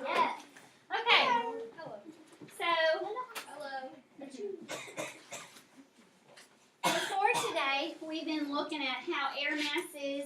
Yeah. Okay. So, before today, we've been looking at how air masses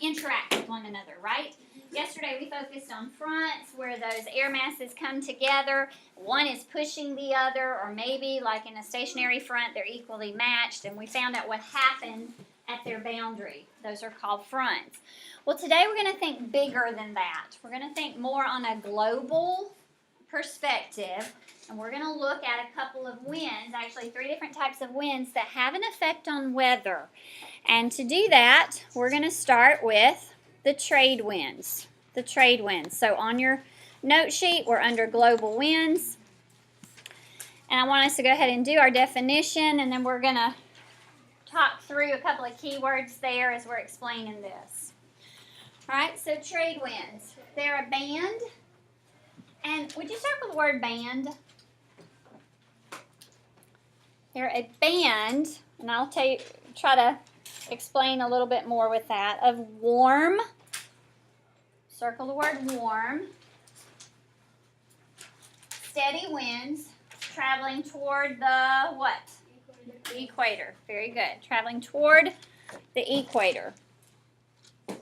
interact with one another, right? Yesterday we focused on fronts where those air masses come together. One is pushing the other, or maybe like in a stationary front, they're equally matched, and we found out what happened at their boundary. Those are called fronts. Well, today we're going to think bigger than that. We're going to think more on a global perspective, and we're going to look at a couple of winds, actually 3 different types of winds that have an effect on weather. And to do that, we're going to start with the trade winds. The trade winds. So on your note sheet, we're under global winds. And I want us to go ahead and do our definition, and then we're going to talk through a couple of keywords there as we're explaining this. All right, so trade winds. They're a band. And would you circle the word band? They're a band, and I'll try to explain a little bit more with that, of warm, circle the word warm, steady winds traveling toward the what? The equator. Very good. Traveling toward the equator. All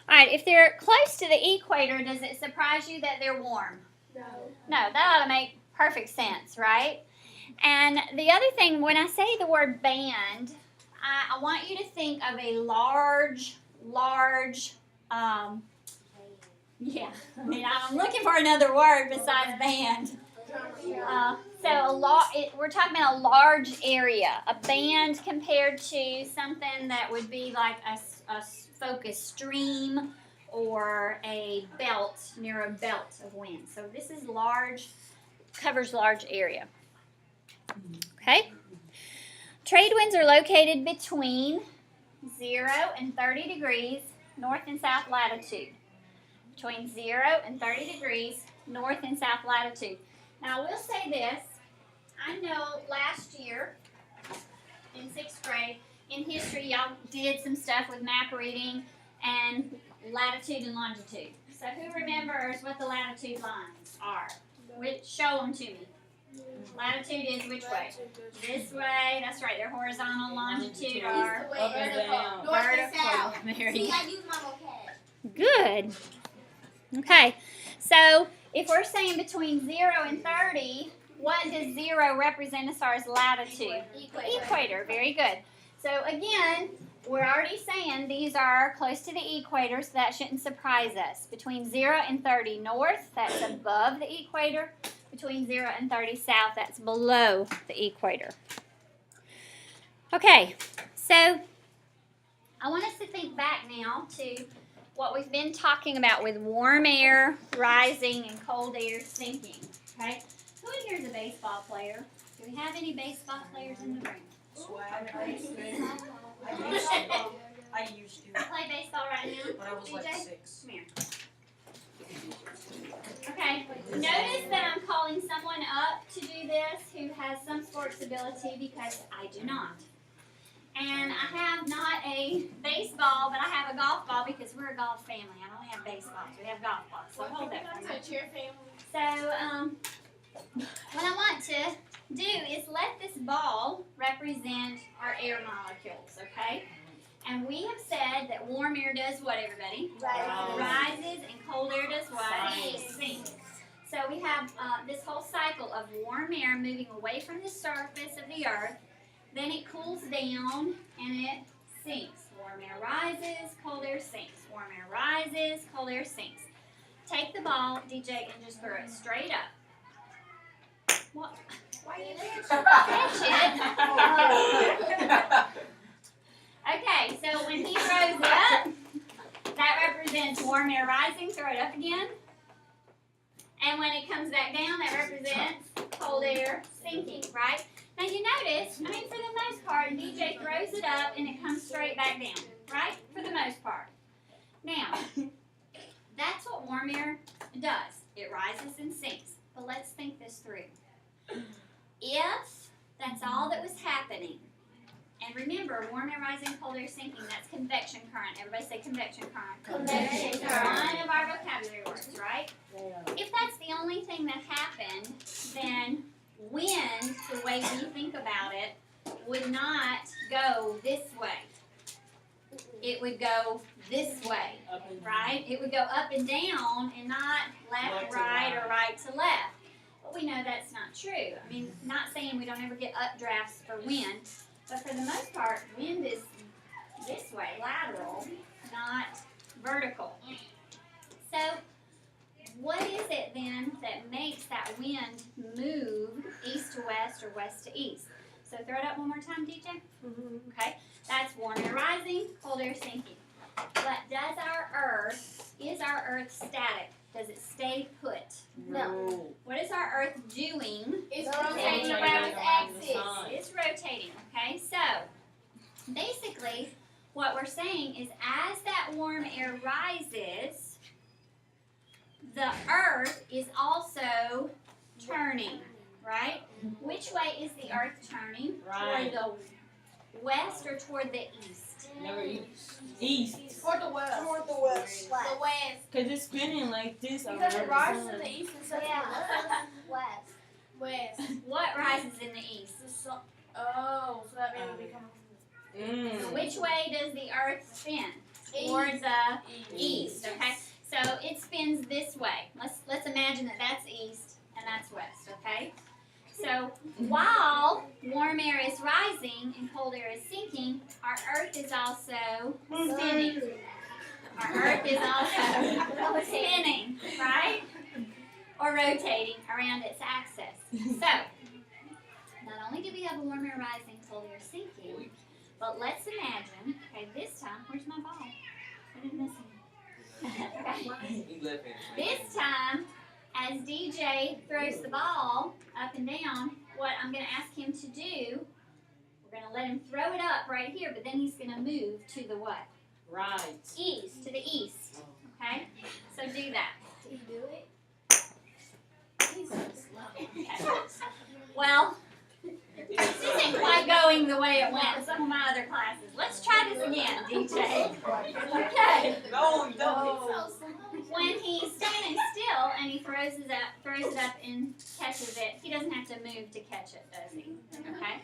right, if they're close to the equator, does it surprise you that they're warm? No. No, that ought to make perfect sense, right? And the other thing, when I say the word band, I want you to think of a large, I'm looking for another word besides band. We're talking about a large area. A band compared to something that would be like a focused stream or a belt, near a belt of wind. So this is large, covers large area. Okay? Trade winds are located between 0 and 30 degrees north and south latitude. Between 0 and 30 degrees north and south latitude. Now, I will say this. I know last year in 6th grade, in history, y'all did some stuff with map reading and latitude and longitude. So who remembers what the latitude lines are? Show them to me. Latitude is which way? This way. That's right. They're horizontal. Longitude are Vertical. North and south. See, I use my vocab. Good. Okay. So if we're saying between 0 and 30, what does 0 represent as far as latitude? Equator. Very good. So again, we're already saying these are close to the equator, so that shouldn't surprise us. Between 0 and 30 north, that's above the equator. Between 0 and 30 south, that's below the equator. Okay, so I want us to think back now to what we've been talking about with warm air rising and cold air sinking. Okay, who in here is a baseball player? Do we have any baseball players in the room? I used to. You play baseball right now? When I was DJ? like 6. Come here. Okay, notice that I'm calling someone up to do this who has some sports ability because I do not. And I have not a baseball, but I have a golf ball because we're a golf family. I don't only have baseballs, we have golf balls. So hold that for me. So, what I want to do is let this ball represent our air molecules, okay? And we have said that warm air does what, everybody? Rises, and cold air does what? Sinks. So we have this whole cycle of warm air moving away from the surface of the earth. Then it cools down and it sinks. Warm air rises, cold air sinks. Warm air rises, cold air sinks. Take the ball, DJ, and just throw it straight up. What? Why are you catch it? Okay, so when he throws it up, that represents warm air rising. Throw it up again. And when it comes back down, that represents cold air sinking, right? Now you notice, for the most part, DJ throws it up and it comes straight back down, right? For the most part. Now, that's what warm air does. It rises and sinks. But let's think this through. If that's all that was happening, and remember, remember, warm air rising, cold air sinking, that's convection current. Everybody say convection current. Convection current. One of our vocabulary words, right? If that's the only thing that happened, then wind, the way we think about it, would not go this way. It would go this way, right? It would go up and down and not left, right, or right to left. But we know that's not true. I mean, not saying we don't ever get updrafts for wind, but for the most part, wind is this way, lateral, not vertical. So, what is it then that makes that wind move east to west or west to east? So throw it up one more time, DJ. Okay, that's warm air rising, cold air sinking. But is our Earth static? Does it stay put? No. What is our Earth doing? It's rotating around its axis. It's rotating, okay? So, basically, what we're saying is as that warm air rises, the Earth is also turning, right? Which way is the Earth turning? Right. Toward the west or toward the east? Never east. Toward the west. Toward the west. The west. Cause it's spinning like this. Because around it the rises sun. in the east and sets West. west. What rises in the east? Oh, so that means we become Which way does the Earth spin? Toward the east, okay? So it spins this way. Let's imagine that that's east and that's west, okay? So while warm air is rising and cold air is sinking, our Earth is also spinning. Our Earth is also spinning, right? Or rotating around its axis. So, not only do we have warm air rising, cold air sinking, but let's imagine, okay, this time, where's my ball? What did I miss? Okay. This time, as DJ throws the ball up and down, what I'm going to ask him to do, we're going to let him throw it up right here, but then he's going to move to the what? Right. East, to the east. Okay? So do that. Did you do it? Okay. Well, this isn't quite going the way it went in some of my other classes. Let's try this again, DJ. Okay. No, don't. When he's standing still and he throws it up and catches it, he doesn't have to move to catch it, does he? Okay?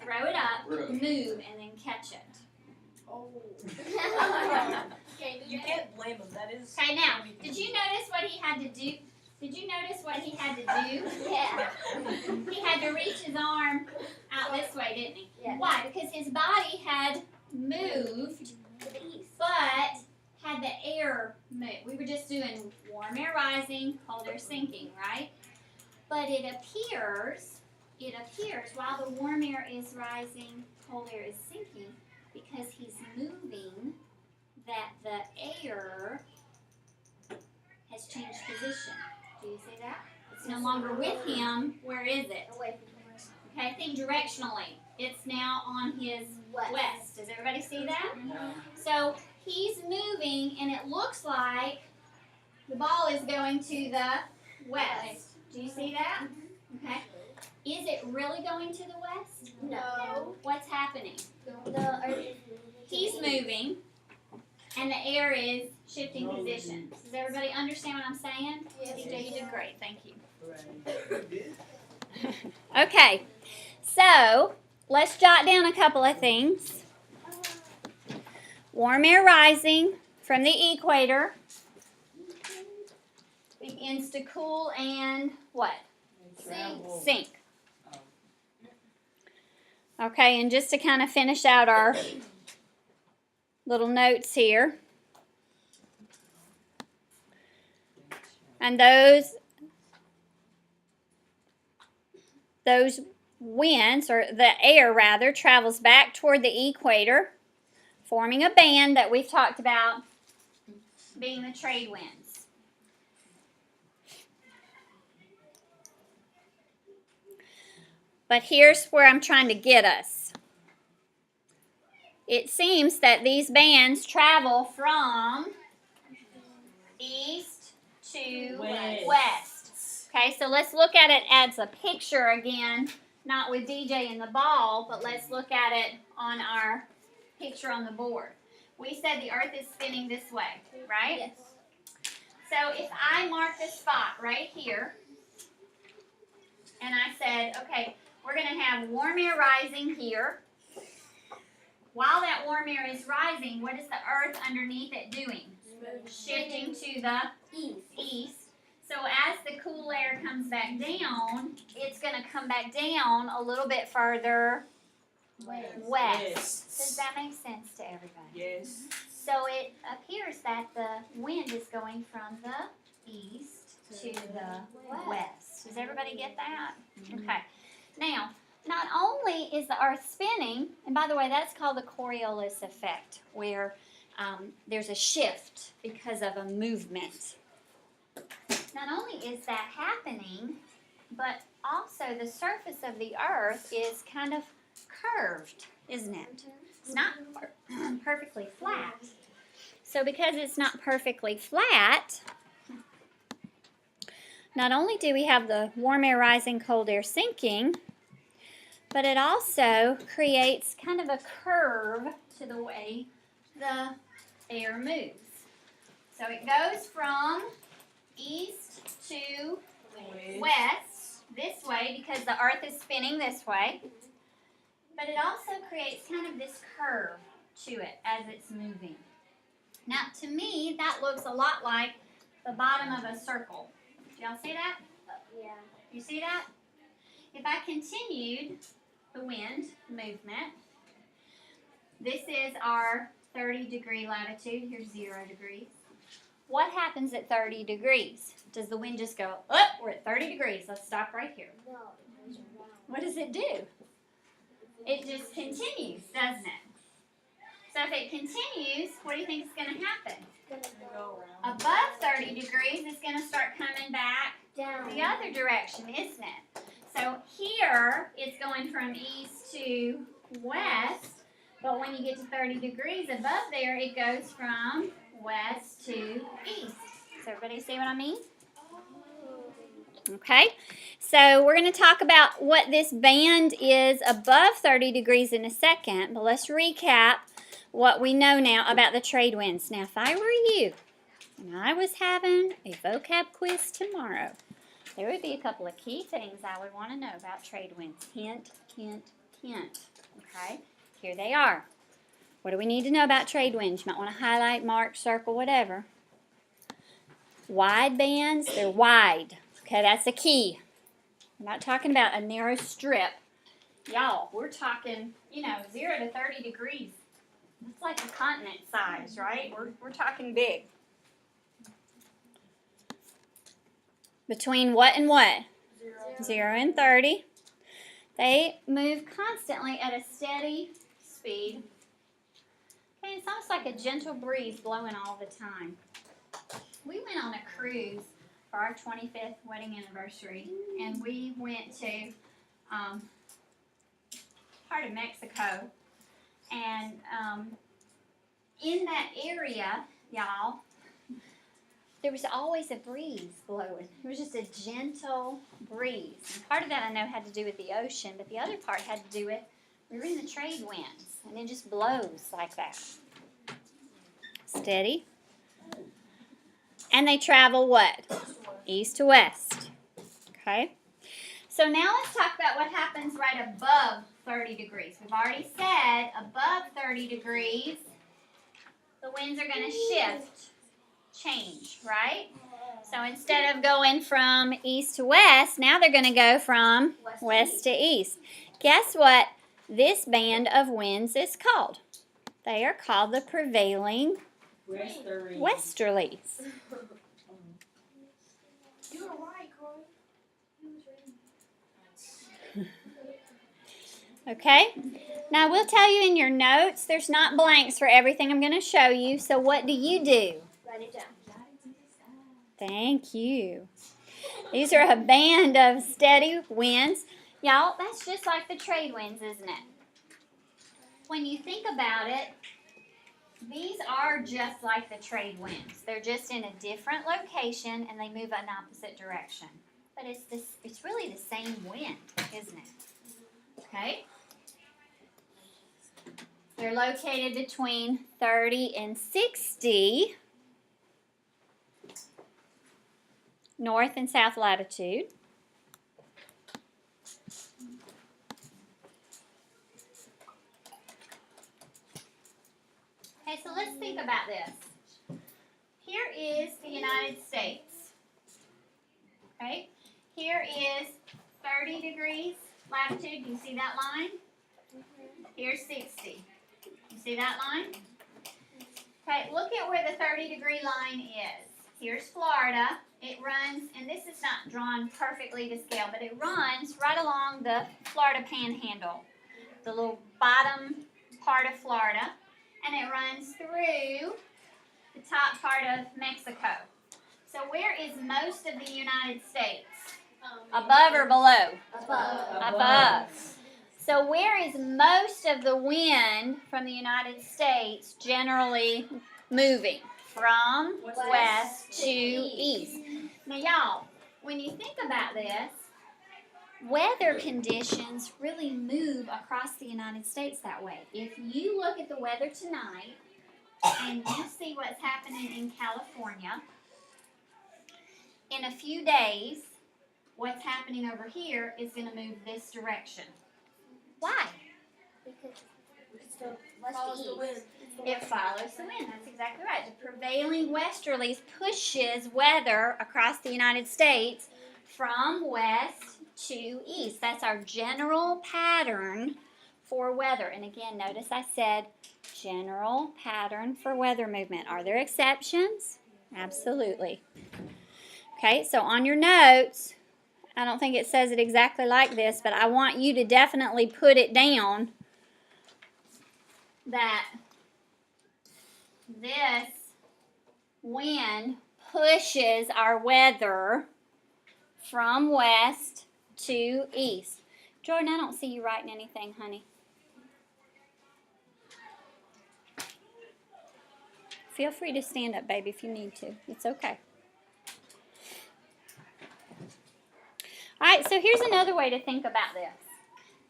Throw it up, move, and then catch it. Oh. You can't blame him. That is. Okay, now, did you notice what he had to do? Did you notice what he had to do? Yeah. He had to reach his arm out this way, didn't he? Yeah. Why? Because his body had moved, To the east. but had the air move. We were just doing warm air rising, cold air sinking, right? But it appears while the warm air is rising, cold air is sinking, because he's moving, that the air has changed position. Do you see that? It's no longer with him. Where is it? Away from us. Okay, think directionally. It's now on his west. Does everybody see that? So he's moving, and it looks like the ball is going to the west. Do you see that? Okay. Is it really going to the west? No. What's happening? The earth. He's moving, and the air is shifting position. Does everybody understand what I'm saying? Yes. DJ, you did great. Thank you. Okay, so let's jot down a couple of things. Warm air rising from the equator begins to cool and what? Sink. Okay, and just to kind of finish out our little notes here. And those winds, or the air rather, travels back toward the equator, forming a band that we've talked about being the trade winds. But here's where I'm trying to get us. It seems that these bands travel from east to West. west. Okay, so let's look at it as a picture again not with DJ and the ball, but let's look at it on our picture on the board. We said the earth is spinning this way, right? Yes. So if I mark the spot right here, and I said, okay, we're going to have warm air rising here. While that warm air is rising, what is the earth underneath it doing? Shifting to the east. So as the cool air comes back down, it's going to come back down a little bit further west. Yes. Does that make sense to everybody? Yes. So it appears that the wind is going from the east to the west. Does everybody get that? Okay. Now, not only is the earth spinning, and by the way, that's called the Coriolis effect, where there's a shift because of a movement. Not only is that happening, but also the surface of the earth is kind of curved, isn't it? It's not perfectly flat. So because it's not perfectly flat, not only do we have the warm air rising, cold air sinking, but it also creates kind of a curve to the way the air moves. So it goes from east to west this way because the earth is spinning this way. But it also creates kind of this curve to it as it's moving. Now, to me, that looks a lot like the bottom of a circle. Do y'all see that? Yeah. You see that? If I continued the wind movement, this is our 30-degree latitude. Here's 0 degrees. What happens at 30 degrees? Does the wind just go, oh, we're at 30 degrees. Let's stop right here. No, it goes around. What does it do? It just continues, doesn't it? So if it continues, what do you think is going to happen? It's gonna go Above 30 degrees, it's going to start coming back down. the other direction, isn't it? So here, it's going from east to west, but when you get to 30 degrees above there, it goes from west to east. Does everybody see what I mean? Okay, so we're going to talk about what this band is above 30 degrees in a second, but let's recap what we know now about the trade winds. Now, if I were you and I was having a vocab quiz tomorrow, there would be a couple of key things I would want to know about trade winds. Hint, hint, hint. Okay, here they are. What do we need to know about trade winds? You might want to highlight, mark, circle, whatever. Wide bands, they're wide. Okay, that's the key. I'm not talking about a narrow strip. Y'all, we're talking, 0 to 30 degrees. It's like a continent size, right? We're talking big. Between what and what? 0 and 30. They move constantly at a steady speed. Okay, it's almost like a gentle breeze blowing all the time. We went on a cruise for our 25th wedding anniversary, and we went to part of Mexico, and in that area, y'all, there was always a breeze blowing. It was just a gentle breeze. And part of that I know had to do with the ocean, but the other part had to do with we were in the trade winds, and it just blows like that. Steady. And they travel what? East to west. Okay? So now let's talk about what happens right above 30 degrees. We've already said above 30 degrees, the winds are going to shift, change, right? So instead of going from east to west, now they're going to go from west to east. Guess what this band of winds is called? They are called the prevailing westerlies. You were right, Corey. Okay? Now, I will tell you in your notes, there's not blanks for everything I'm going to show you. So what do? Write it down. Thank you. These are a band of steady winds. Y'all, that's just like the trade winds, isn't it? When you think about it, these are just like the trade winds. They're just in a different location and they move in opposite direction. But it's really the same wind, isn't it? Okay. They're located between 30 and 60 north and south latitude. Okay, so let's think about this. Here is the United States. Okay, here is 30 degrees latitude. Do you see that line? Here's 60. You see that line? Okay, look at where the 30-degree line is. Here's Florida. It runs, and this is not drawn perfectly to scale, but it runs right along the Florida Panhandle, the little bottom part of Florida, and it runs through the top part of Mexico. So where is most of the United States? Above or below? Above. So where is most of the wind from the United States generally moving? From west to east. Now y'all, when you think about this, weather conditions really move across the United States that way. If you look at the weather tonight and you see what's happening in California, in a few days, what's happening over here is going to move this direction. Why? Because Follows the wind. It follows the wind. That's exactly right. The prevailing westerlies pushes weather across the United States from west to east. That's our general pattern for weather. And again, notice I said general pattern for weather movement. Are there exceptions? Absolutely. Okay, so on your notes, I don't think it says it exactly like this, but I want you to definitely put it down that this wind pushes our weather from west to east. Jordan, I don't see you writing anything, honey. Feel free to stand up, baby, if you need to. It's okay. All right, so here's another way to think about this.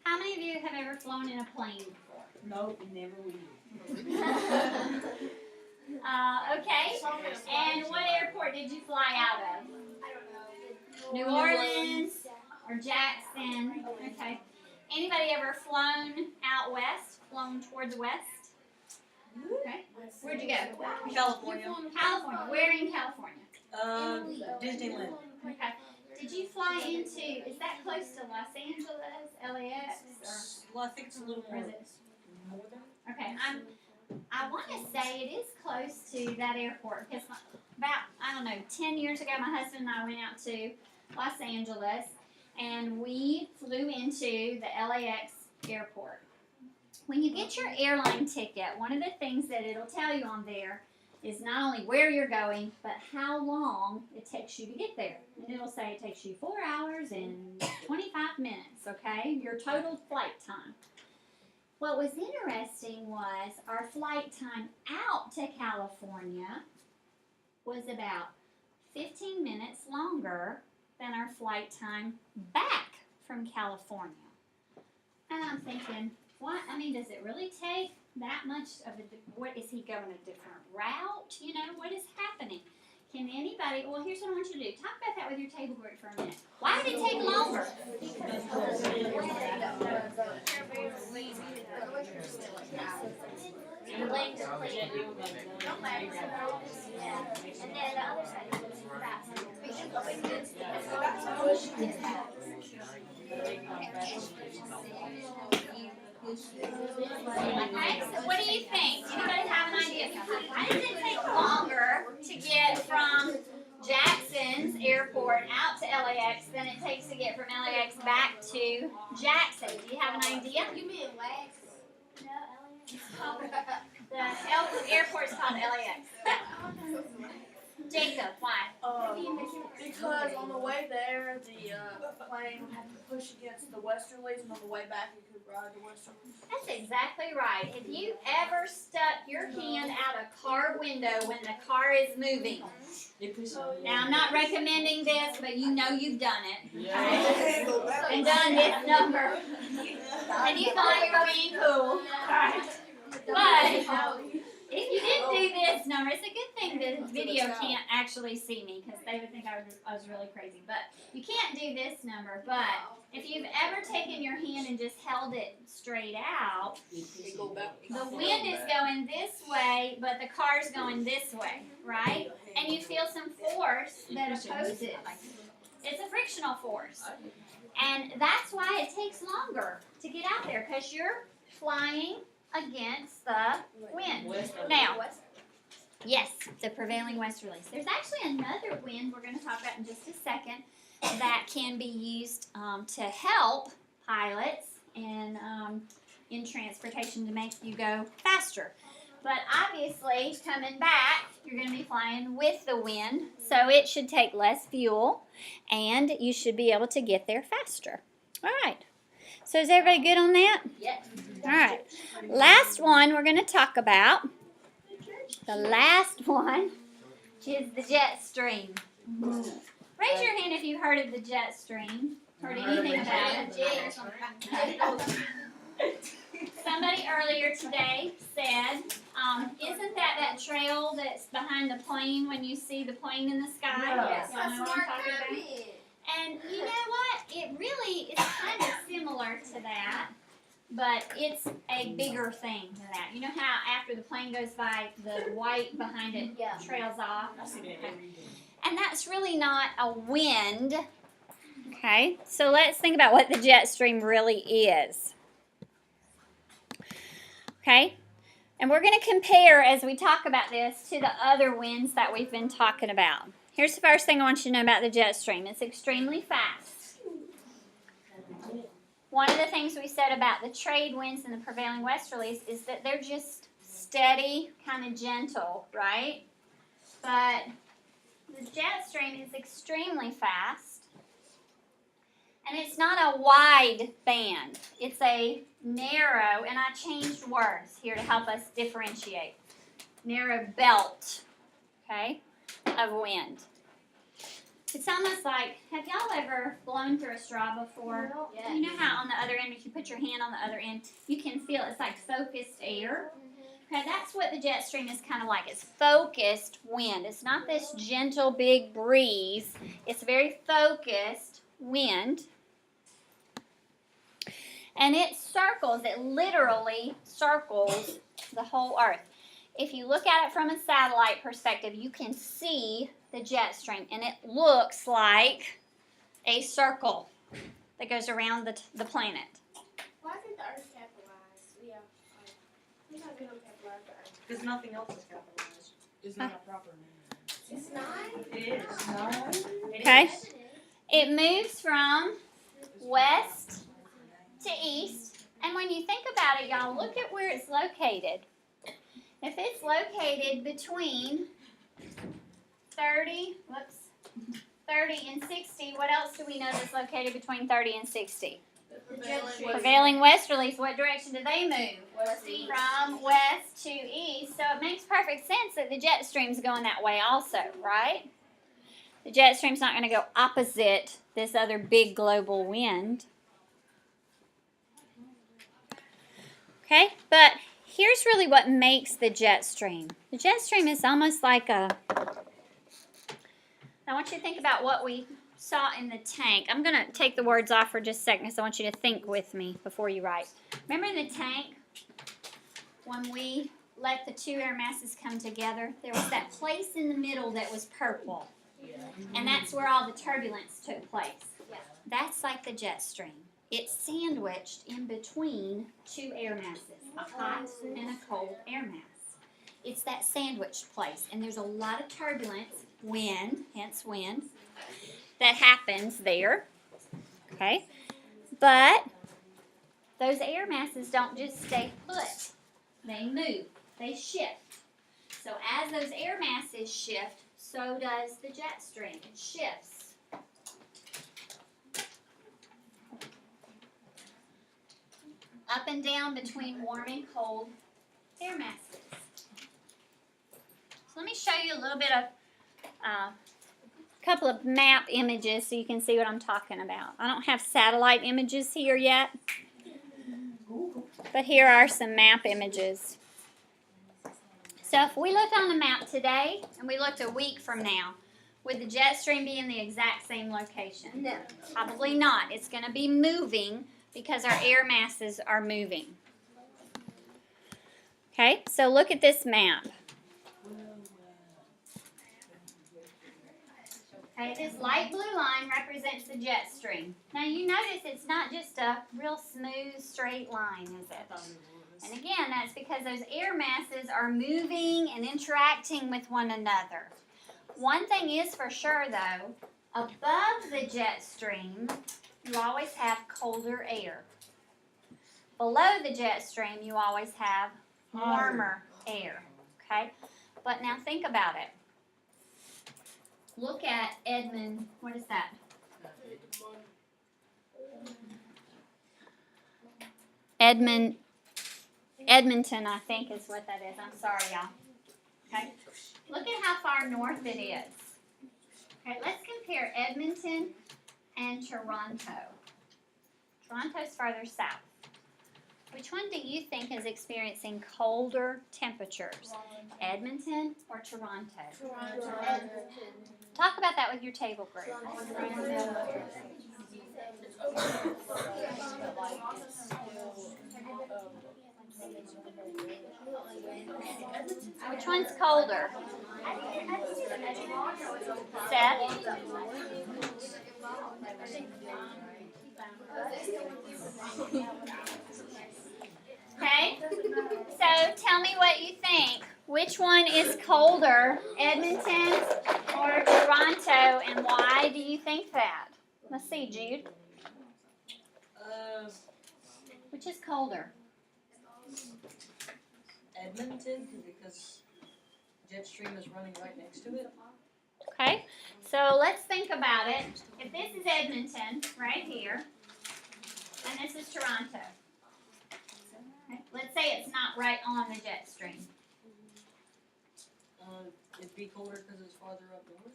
How many of you have ever flown in a plane before? Nope, never will. Okay. And what airport did you fly out of? New Orleans or Jackson? Okay. Anybody ever flown out west? Flown towards west? Okay. Where'd you go? California. California. Where in California? Disneyland. Okay. Did you fly into, is that close to Los Angeles, LAX? Well, I think it's a little Or more is it? northern. Okay, I want to say it is close to that airport because about, 10 years ago, my husband and I went out to Los Angeles and we flew into the LAX airport. When you get your airline ticket, one of the things that it'll tell you on there is not only where you're going, but how long it takes you to get there. And it'll say it takes you 4 hours and 25 minutes, okay? Your total flight time. What was interesting was our flight time out to California was about 15 minutes longer than our flight time back from California. And I'm thinking, what? Does it really take that much of what is he going a different route? What is happening? Can anybody, well, here's what I want you to do. Talk about that with your table group for a minute. Why did it take longer? And then the other side is Okay, so what do you think? Anybody have an idea? Why does it take longer to get from Jackson's airport out to LAX than it takes to get from LAX back to Jackson? Do you have an idea? You mean LAX? The airport is called LAX. Jacob, why? Because on the way there, where the plane would have to push against the westerlies, and on the way back you could ride the westerlies. That's exactly right. If you ever stuck your hand out a car window when the car is moving, now I'm not recommending this, but you know you've done it. Okay? And done this number. And you thought you were being cool. But if you didn't do this number, it's a good thing the video can't actually see me because they would think I was really crazy. But you can't do this number. But if you've ever taken your hand and just held it straight out, the wind is going this way, but the car's going this way, right? And you feel some force that opposes. It's a frictional force. And that's why it takes longer to get out there because you're flying against the wind. Now, yes, the prevailing westerlies. There's actually another wind we're going to talk about in just a second that can be used to help pilots in transportation to make you go faster. But obviously, coming back, you're going to be flying with the wind, so it should take less fuel, and you should be able to get there faster. All right. So is everybody good on that? Yes. All right. Last one we're going to talk about. The last one is the jet stream. Raise your hand if you've heard of the jet stream. Heard anything about it? Somebody earlier today said, isn't that trail that's behind the plane when you see the plane in the sky? Yes. Y'all know what I'm talking about? And you know what? It really is kind of similar to that, but it's a bigger thing than that. You know how after the plane goes by, the white behind it trails off? And that's really not a wind. Okay, so let's think about what the jet stream really is. Okay, and we're going to compare as we talk about this to the other winds that we've been talking about. Here's the first thing I want you to know about the jet stream. It's extremely fast. One of the things we said about the trade winds and the prevailing westerlies is that they're just steady, kind of gentle, right? But the jet stream is extremely fast. And it's not a wide band. It's a narrow, and I changed words here to help us differentiate. Narrow belt, okay, of wind. It's almost like, have y'all ever blown through a straw before? Yes. You know how on the other end, if you put your hand on the other end, you can feel it's like focused air? Okay, that's what the jet stream is kind of like. It's focused wind. It's not this gentle, big breeze. It's very focused wind. And it circles, it literally circles the whole earth. If you look at it from a satellite perspective, you can see the jet stream, and it looks like a circle that goes around the planet. Why isn't the Earth capitalized? Yeah. We don't get capitalized the Earth. Because nothing else is capitalized. It's not a proper name. It's not. It is. Okay? It moves from west to east, and when you think about it, y'all, look at where it's located. If it's located between 30 and 60, what else do we know that's located between 30 and 60? Prevailing westerlies, what direction do they move? From west to east. So it makes perfect sense that the jet stream's going that way also, right? The jet stream's not going to go opposite this other big global wind. Okay, but here's really what makes the jet stream. The jet stream is almost like a... I want you to think about what we saw in the tank. I'm going to take the words off for just a second because I want you to think with me before you write. Remember in the tank when we let the two air masses come together? There was that place in the middle that was purple. And that's where all the turbulence took place. That's like the jet stream. It's sandwiched in between two air masses, a hot and a cold air mass. It's that sandwiched place, and there's a lot of turbulence, wind, hence wind, that happens there, okay? But those air masses don't just stay put. They move. They shift. So as those air masses shift, so does the jet stream. It shifts. up and down between warm and cold air masses. So let me show you a little bit of couple of map images so you can see what I'm talking about. I don't have satellite images here yet, but here are some map images. So if we looked on the map today and we looked a week from now, would the jet stream be in the exact same location? No. Probably not. It's going to be moving because our air masses are moving. Okay, so look at this map. Okay, this light blue line represents the jet stream. Now you notice it's not just a real smooth straight line, is it? And again, that's because those air masses are moving and interacting with one another. One thing is for sure though, above the jet stream, you always have colder air. Below the jet stream, you always have warmer air. Okay? But now think about it. Look at Edmond, what is that? Edmonton, I think is what that is. I'm sorry, y'all. Okay? Look at how far north it is. Okay, let's compare Edmonton and Toronto. Toronto's farther south. Which one do you think is experiencing colder temperatures? Edmonton or Toronto? Talk about that with your table group. Which one's colder? Seth? Okay, so tell me what you think. Which one is colder, Edmonton or Toronto, and why do you think that? Let's see, Jude. Which is colder? Edmonton, because jet stream is running right next to it. Okay, so let's think about it. If this is Edmonton, right here, and this is Toronto. Okay, let's say it's not right on the jet stream. It'd be colder because it's farther up north.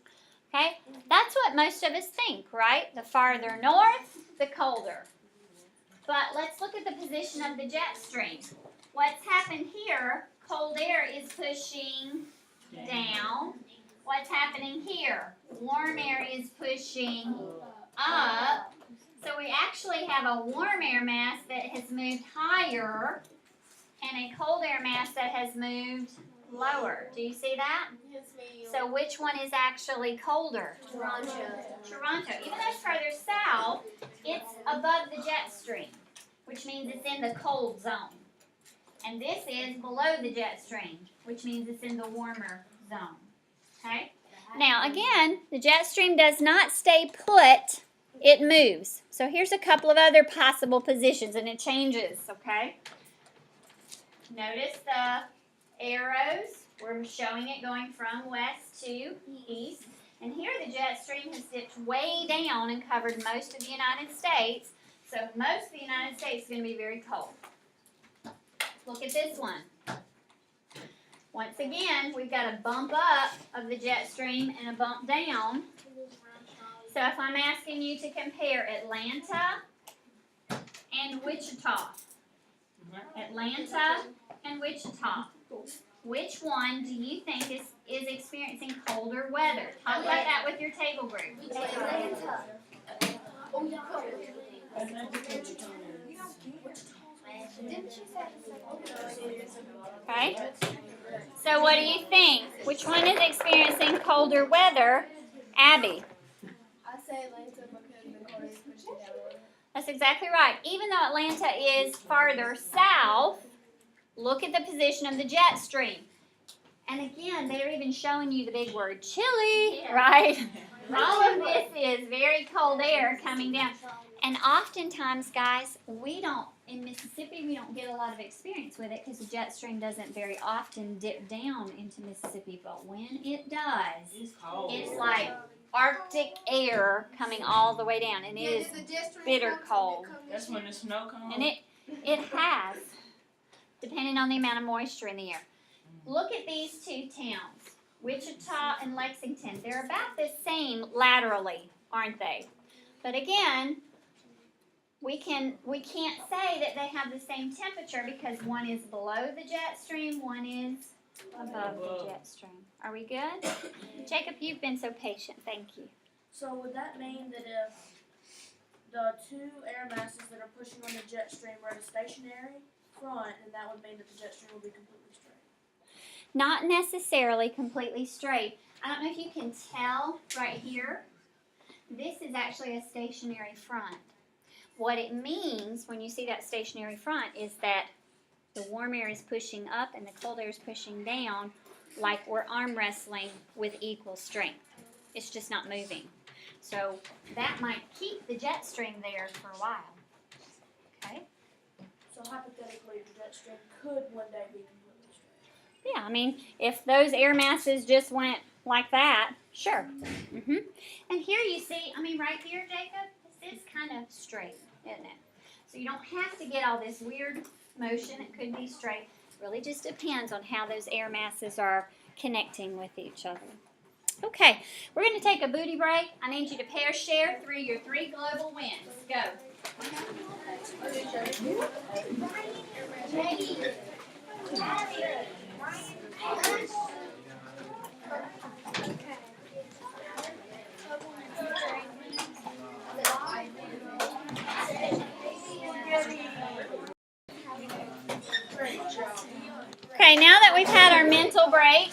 Okay, that's what most of us think, right? The farther north, the colder. But let's look at the position of the jet stream. What's happened here, cold air is pushing down. What's happening here? Warm air is pushing up. So we actually have a warm air mass that has moved higher and a cold air mass that has moved lower. Do you see that? Yes, ma'am. So which one is actually colder? Toronto. Toronto. Even though it's further south, it's above the jet stream, which means it's in the cold zone. And this is below the jet stream, which means it's in the warmer zone. Okay? Now, again, the jet stream does not stay put. It moves. So here's a couple of other possible positions, and it changes, okay? Notice the arrows. We're showing it going from west to east. And here the jet stream has dipped way down and covered most of the United States. So most of the United States is going to be very cold. Look at this one. Once again, we've got a bump up of the jet stream and a bump down. So if I'm asking you to compare Atlanta and Wichita, Atlanta and Wichita, which one do you think is experiencing colder weather? Talk about that with your table group. Atlanta. Oh, yeah. Okay? So what do you think? Which one is experiencing colder weather? Abby. I say Atlanta because the cold is pushing down. That's exactly right. Even though Atlanta is farther south, look at the position of the jet stream. And again, they're even showing you the big word chilly, right? All of this is very cold air coming down. And oftentimes, guys, in Mississippi, we don't get a lot of experience with it because the jet stream doesn't very often dip down into Mississippi. But when it does, it's like Arctic air coming all the way down. And it is bitter cold. That's when the snow comes. And It has, depending on the amount of moisture in the air. Look at these two towns, Wichita and Lexington. They're about the same laterally, aren't they? But again, we can't say that they have the same temperature because one is below the jet stream, one is above the jet stream. Are we good? Jacob, you've been so patient. Thank you. So would that mean that if the two air masses that are pushing on the jet stream are at a stationary front, then that would mean that the jet stream will be completely straight? Not necessarily completely straight. I don't know if you can tell right here. This is actually a stationary front. What it means when you see that stationary front is that the warm air is pushing up and the cold air is pushing down like we're arm wrestling with equal strength. It's just not moving. So that might keep the jet stream there for a while. Okay? So hypothetically, the jet stream could one day be completely straight. Yeah, I mean, if those air masses just went like that, sure. And here you see, I mean, right here, Jacob, this is kind of straight, isn't it? So you don't have to get all this weird motion. It could be straight. It really just depends on how those air masses are connecting with each other. Okay, we're going to take a booty break. I need you to pair share through your 3 global wins. Go. Okay, now that we've had our mental break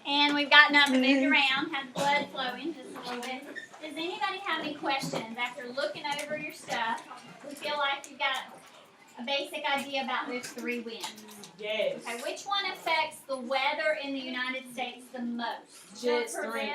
and we've gotten up and moved around, had blood flowing just a little bit, does anybody have any questions after looking over your stuff? We feel like you've got a basic idea about those 3 winds. Yes. Okay, which one affects the weather in the United States the most? Jet stream.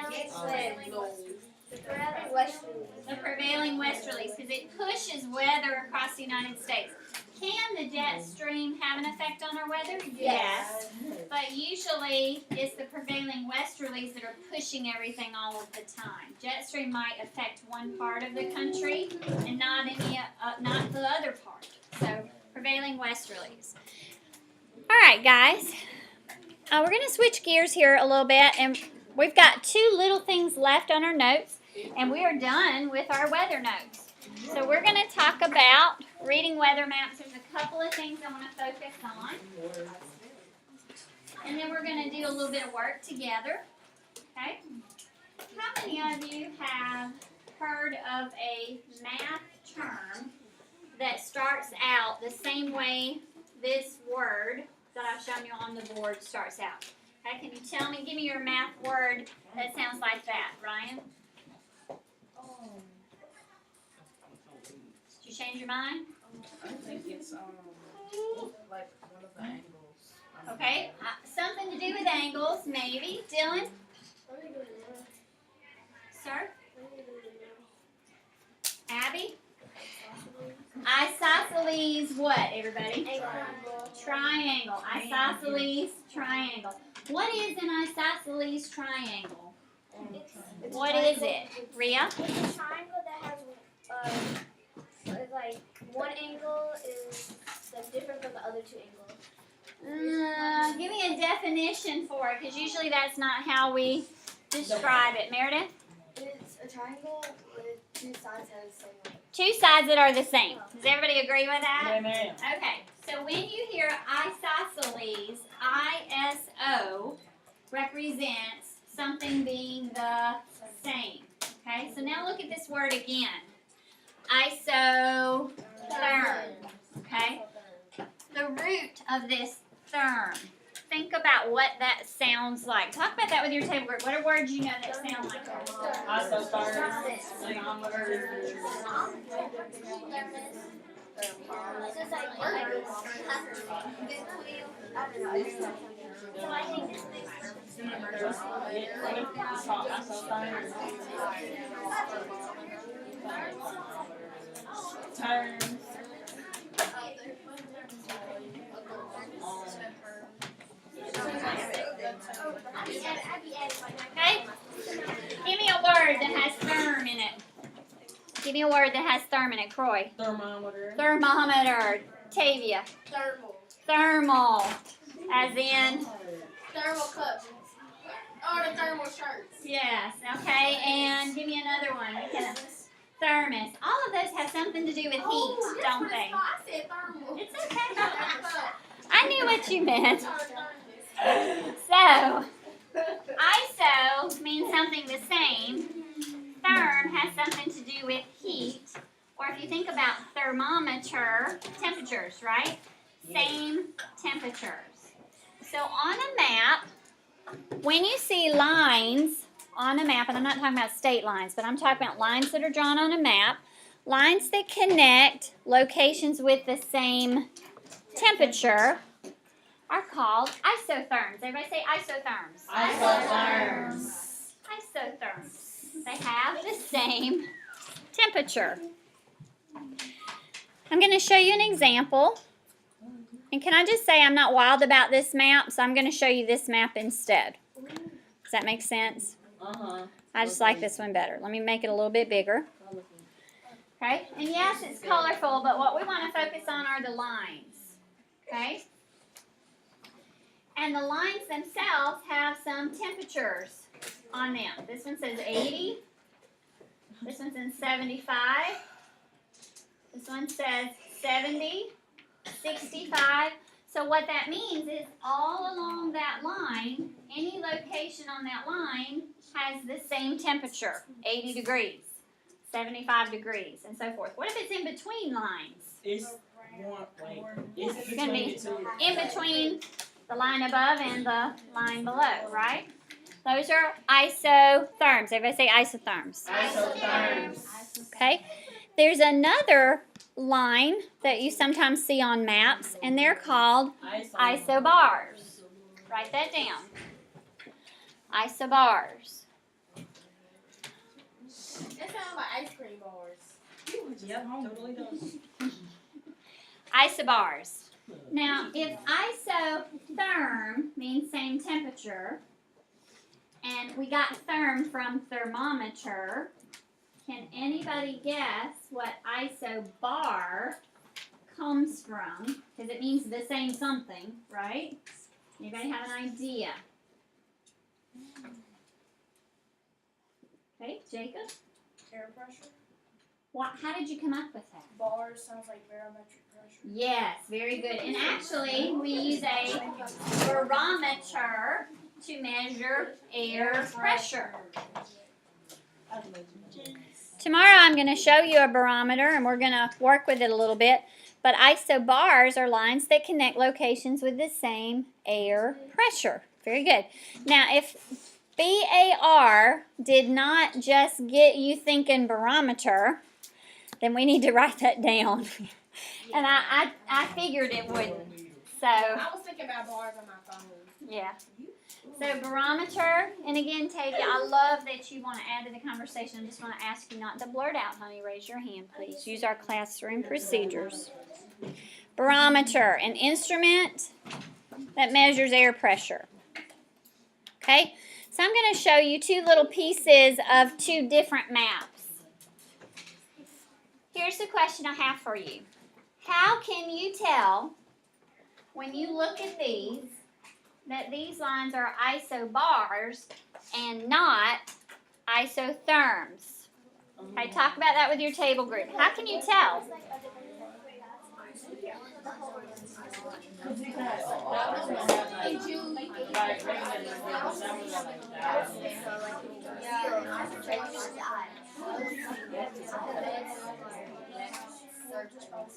The prevailing westerlies, because it pushes weather across the United States. Can the jet stream have an effect on our weather? Yes. But usually it's the prevailing westerlies that are pushing everything all of the time. Jet stream might affect one part of the country and not the other part. So prevailing westerlies. All right, guys. We're going to switch gears here a little bit, and we've got 2 little things left on our notes, and we are done with our weather notes. So we're going to talk about reading weather maps. There's a couple of things I want to focus on. And then we're going to do a little bit of work together. Okay? How many of you have heard of a math term that starts out the same way this word that I've shown you on the board starts out? Okay, can you tell me, give me your math word that sounds like that, Ryan? Did you change your mind? I think it's like one of the angles. Okay, something to do with angles, maybe. Dylan? Sir? Abby? Isosceles what, everybody? Triangle. Isosceles triangle. What is an isosceles triangle? What is it? Rhea? It's a triangle that has like one angle is like different from the other 2 angles. Give me a definition for it, because usually that's not how we describe it. Meredith? It's a triangle with 2 sides that are the same way. 2 sides that are the same. Does everybody agree with that? Amen. Okay, so when you hear isosceles, I-S-O represents something being the same. Okay, so now look at this word again. Isotherm. Okay, the root of this therm. Think about what that sounds like. Talk about that with your table group. What are words you know that sound like that? Isotherm, thermometer. So I think this makes Turns. Okay? Give me a word that has therm in it. Give me a word that has therm in it, Croy. Thermometer. Thermometer. Tavia? Thermal. Thermal. As in? Thermal cups. Or the thermal shirts. Yes. Okay. And give me another one. Thermos. All of those have something to do with heat, don't they? I said thermal. It's okay. I knew what you meant. So, iso means something the same. Therm has something to do with heat. Or if you think about thermometer, temperatures, right? Same temperatures. So on a map, when you see lines on a map, and I'm not talking about state lines, but I'm talking about lines that are drawn on a map, lines that connect locations with the same temperature are called isotherms. Everybody say isotherms. Isotherms. Isotherms. They have the same temperature. I'm going to show you an example. And can I just say I'm not wild about this map, so I'm going to show you this map instead. Does that make sense? I just like this one better. Let me make it a little bit bigger. Okay? And yes, it's colorful, but what we want to focus on are the lines. Okay? And the lines themselves have some temperatures on them. This one says 80. This one says 75. This one says 70, 65. So what that means is all along that line, any location on that line has the same temperature, 80 degrees, 75 degrees, and so forth. What if it's in between lines? It's one, wait. It's It's gonna be between the two. in between the line above and the line below, right? Those are isotherms. Everybody say isotherms. Isotherms. Okay? There's another line that you sometimes see on maps, and they're called isobars. Write that down. Isobars. That sounds like ice cream bars. Yep, totally does. Isobars. Now, if isotherm means same temperature, and we got therm from thermometer, can anybody guess what isobar comes from? Because it means the same something, right? Anybody have an idea? Okay, Jacob? Air pressure. How did you come up with that? Bars sounds like barometric pressure. Yes, very good. And actually, we use a barometer to measure air pressure. Tomorrow I'm going to show you a barometer, and we're going to work with it a little bit. But isobars are lines that connect locations with the same air pressure. Very good. Now, if BAR did not just get you thinking barometer, then we need to write that down. And I figured it wouldn't. So, I was thinking about bars on my phone. yeah. So barometer, and again, Tavia, I love that you want to add to the conversation. I just want to ask you not to blurt out, honey. Raise your hand, please. Use our classroom procedures. Barometer, an instrument that measures air pressure. Okay? So I'm going to show you two little pieces of two different maps. Here's the question I have for you. How can you tell when you look at these that these lines are isobars and not isotherms? Okay, talk about that with your table group. How can you tell?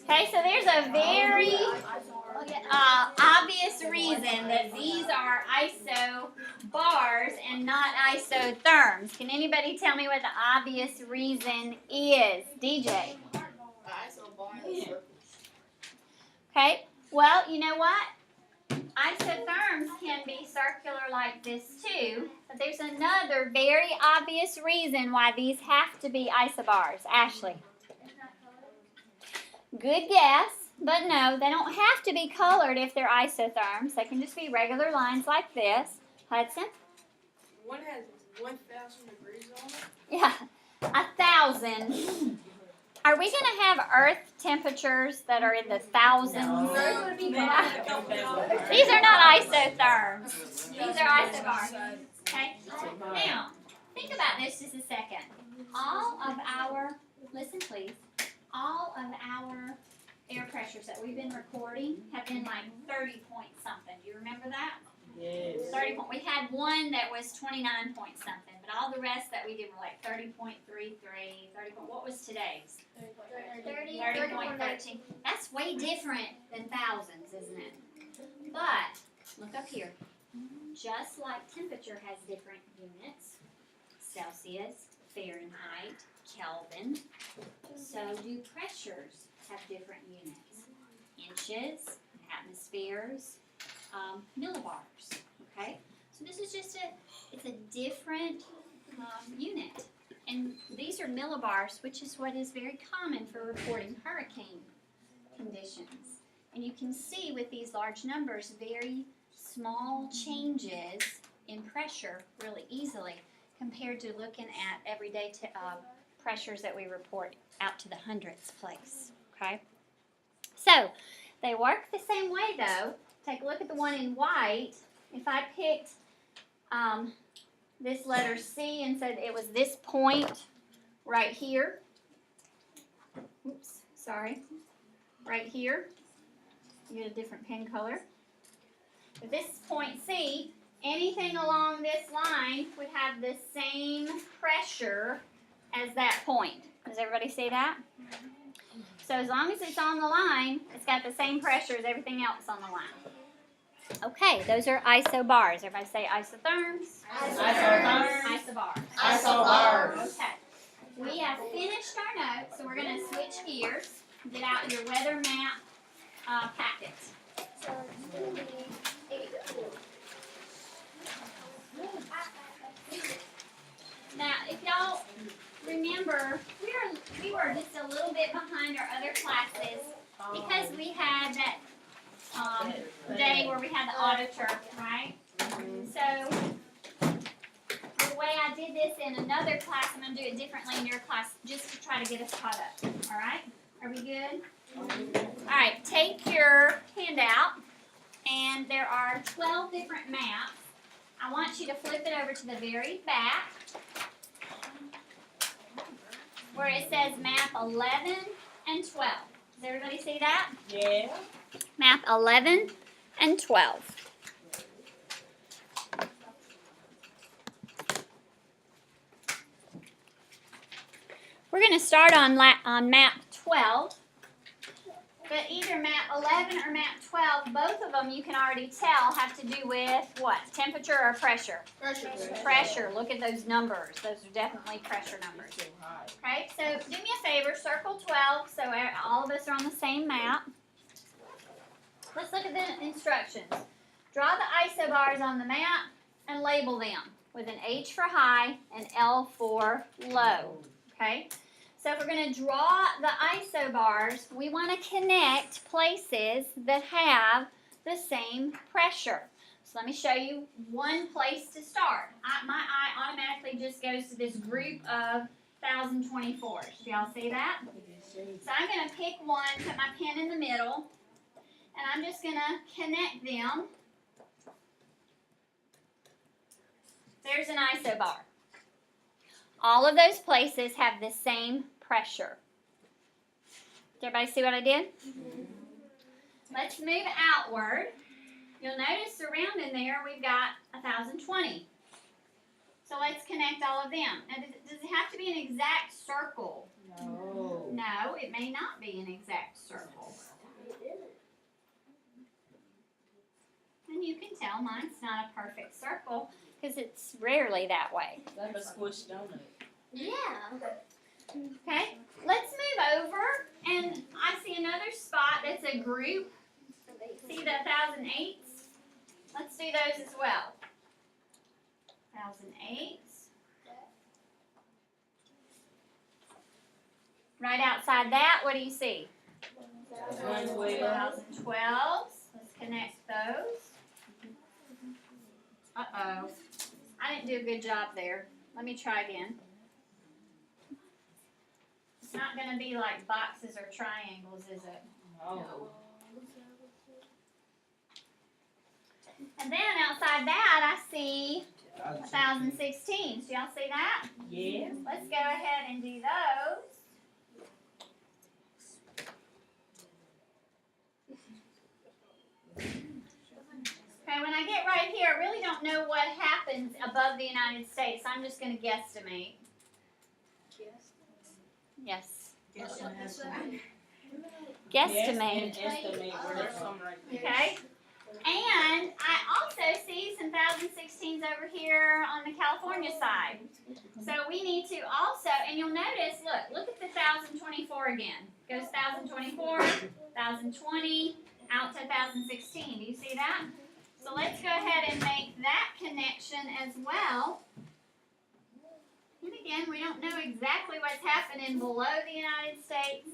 Okay, so there's a very obvious reason that these are isobars and not isotherms. Can anybody tell me what the obvious reason is? DJ. Okay, well, you know what? Isotherms can be circular like this too, but there's another very obvious reason why these have to be isobars. Ashley. Good guess, but no, they don't have to be colored if they're isotherms. They can just be regular lines like this. Hudson? One has 1,000 degrees on it. Yeah, 1,000. Are we gonna have earth temperatures that are in the thousands? These are not isotherms. These are isobars. Okay? Now, think about this just a second. Listen please, all of our air pressures that we've been recording have been like 30 point something. Do you remember that? Yes. 30 point. We had one that was 29 point something, but all the rest that we did were like 30.33, 30 point. What was today's? 30.13. That's way different than thousands, isn't it? But look up here. Just like temperature has different units, Celsius, Fahrenheit, Kelvin, so do pressures have different units. Inches, atmospheres, millibars, okay? So this is just it's a different unit. And these are millibars, which is what is very common for reporting hurricane conditions. And you can see with these large numbers, very small changes in pressure really easily compared to looking at everyday pressures that we report out to the hundredths place, okay? So, they work the same way though. Take a look at the one in white. If I picked this letter C and said it was this point right here, oops, sorry, right here, you get a different pen color. But this is point C. Anything along this line would have the same pressure as that point. Does everybody see that? So as long as it's on the line, it's got the same pressure as everything else on the line. Okay, those are isobars. Everybody say isotherms. Isotherms. Isobars. Isobars. Okay. We have finished our notes, so we're going to switch gears. Get out your weather map packet. So it's gonna be 82. Now, if y'all remember, we were just a little bit behind our other classes because we had that day where we had the auditor, right? So the way I did this in another class, I'm going to do it differently in your class just to try to get us caught up. All right? Are we good? All right, take your handout, and there are 12 different maps. I want you to flip it over to the very back where it says map 11 and 12. Does everybody see that? Yeah. Map 11 and 12. We're going to start on map 12. But either map 11 or map 12, both of them you can already tell have to do with what? Temperature or pressure? Pressure. Look at those numbers. Those are definitely pressure numbers. Okay, so do me a favor, circle 12 so all of us are on the same map. Let's look at the instructions. Draw the isobars on the map and label them with an H for high and L for low. Okay? So if we're going to draw the isobars, we want to connect places that have the same pressure. So let me show you one place to start. My eye automatically just goes to this group of 1024s. Do y'all see that? So I'm going to pick one, put my pen in the middle, and I'm just going to connect them. There's an isobar. All of those places have the same pressure. Did everybody see what I did? Let's move outward. You'll notice surrounding there we've got 1020. So let's connect all of them. Now, does it have to be an exact circle? No. No, it may not be an exact circle. And you can tell mine's not a perfect circle because it's rarely that way. Like a squished donut. Yeah. Okay, let's move over, and I see another spot that's a group. See the 1008s? Let's do those as well. 1008s. Right outside that, what do you see? 1012s. Let's connect those. Uh-oh. I didn't do a good job there. Let me try again. It's not gonna be like boxes or triangles, is it? Oh. And then outside that, I see 1,016. Do y'all see that? Yes. Let's go ahead and do those. Okay, when I get right here, I really don't know what happens above the United States. I'm just going to guesstimate. Yes. Guesstimate. Guess and estimate where there's some right there. Okay. And I also see some 1,016s over here on the California side. So we need to also, and you'll notice, look at the 1,024 again. Goes 1,024, 1,020, out to 1,016. Do you see that? So let's go ahead and make that connection as well. And again, we don't know exactly what's happening below the United States.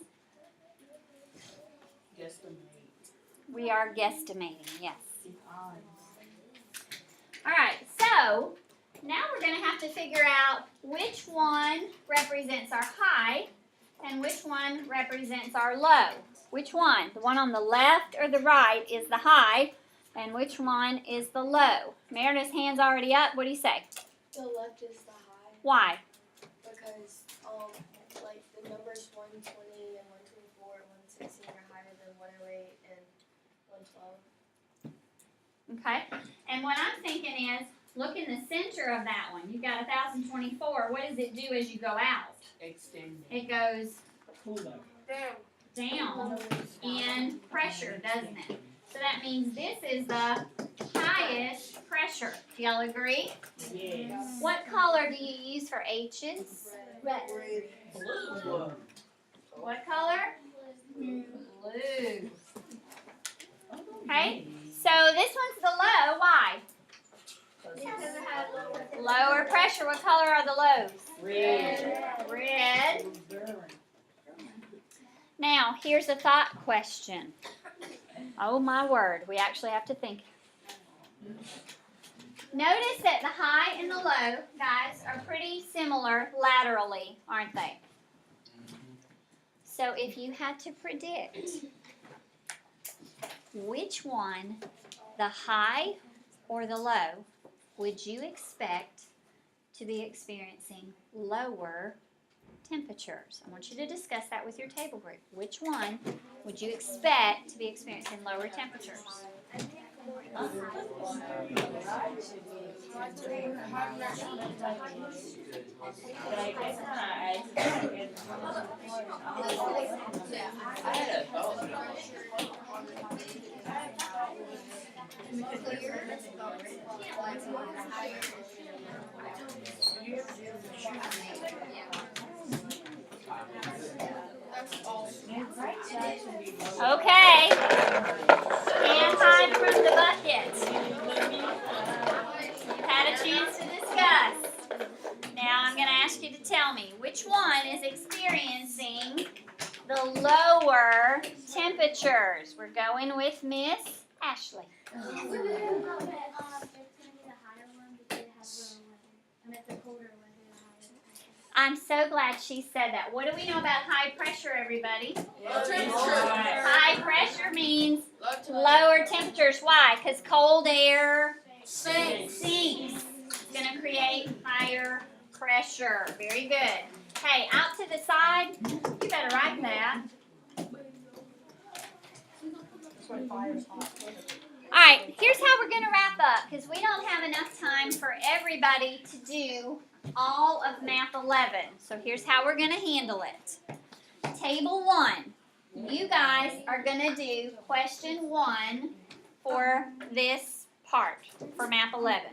Guesstimate. We are guesstimating, yes. Odds. All right, so now we're going to have to figure out which one represents our high and which one represents our low. Which one? The one on the left or the right is the high, and which one is the low? Meredith's hand's already up. What do you say? The left is the high Why? because like the numbers 120 and 124 and 116 are higher than 108 and 112. Okay, and what I'm thinking is, look in the center of that one. You've got 1,024. What does it do as you go out? Extend. It goes Cooler. down in pressure, doesn't it? So that means this is the highest pressure. Do y'all agree? Yes. What color do you use for H's? Red. Blue. What color? Blue. Okay, so this one's the low. Why? Because it has lower. Lower pressure. What color are the lows? Red. Red. Now, here's a thought question. Oh my word, we actually have to think. Notice that the high and the low, guys, are pretty similar laterally, aren't they? So if you had to predict which one, the high or the low, would you expect to be experiencing lower temperatures? I want you to discuss that with your table group. Which one would you expect to be experiencing lower temperatures? Okay. Can't hide from the bucket. You've had a chance to discuss. Now I'm going to ask you to tell me which one is experiencing the lower temperatures. We're going with Miss Ashley. It's gonna be the higher one because it has lower weather. And if the colder weather, the higher the pressure. I'm so glad she said that. What do we know about high pressure, everybody? Right. High pressure means lower temperatures. Why? Because cold air sinks. It's going to create higher pressure. Very good. Hey, out to the side. You better write that. All right, here's how we're going to wrap up because we don't have enough time for everybody to do all of Math 11. So here's how we're going to handle it. Table 1. You guys are going to do question 1 for this part for Math 11.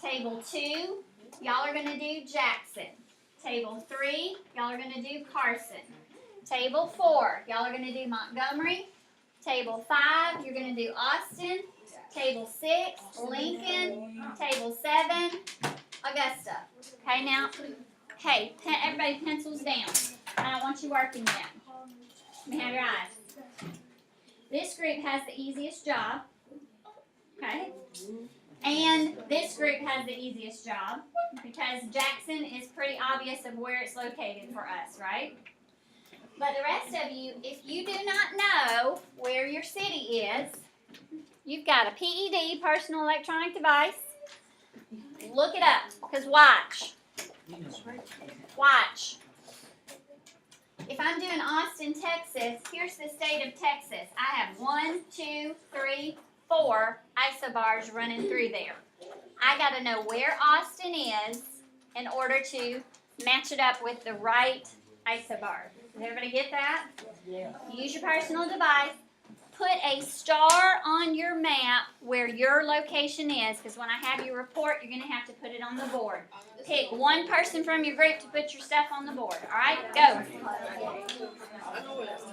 Table 2, y'all are going to do Jackson. Table 3, y'all are going to do Carson. Table 4, y'all are going to do Montgomery. Table 5, you're going to do Austin. Table 6, Lincoln. Table 7, Augusta. Okay, now, hey, everybody pencils down. I don't want you working yet. Let me have your eyes. This group has the easiest job. Okay? And this group has the easiest job because Jackson is pretty obvious of where it's located for us, right? But the rest of you, if you do not know where your city is, you've got a PED, personal electronic device. Look it up, because watch. Watch. If I'm doing Austin, Texas, here's the state of Texas. I have 1, 2, 3, 4 isobars running through there. I got to know where Austin is in order to match it up with the right isobar. Does everybody get that? Yeah. Use your personal device. Put a star on your map where your location is, because when I have your report, you're going to have to put it on the board. Pick one person from your group to put your stuff on the board. All right, go. I know what it's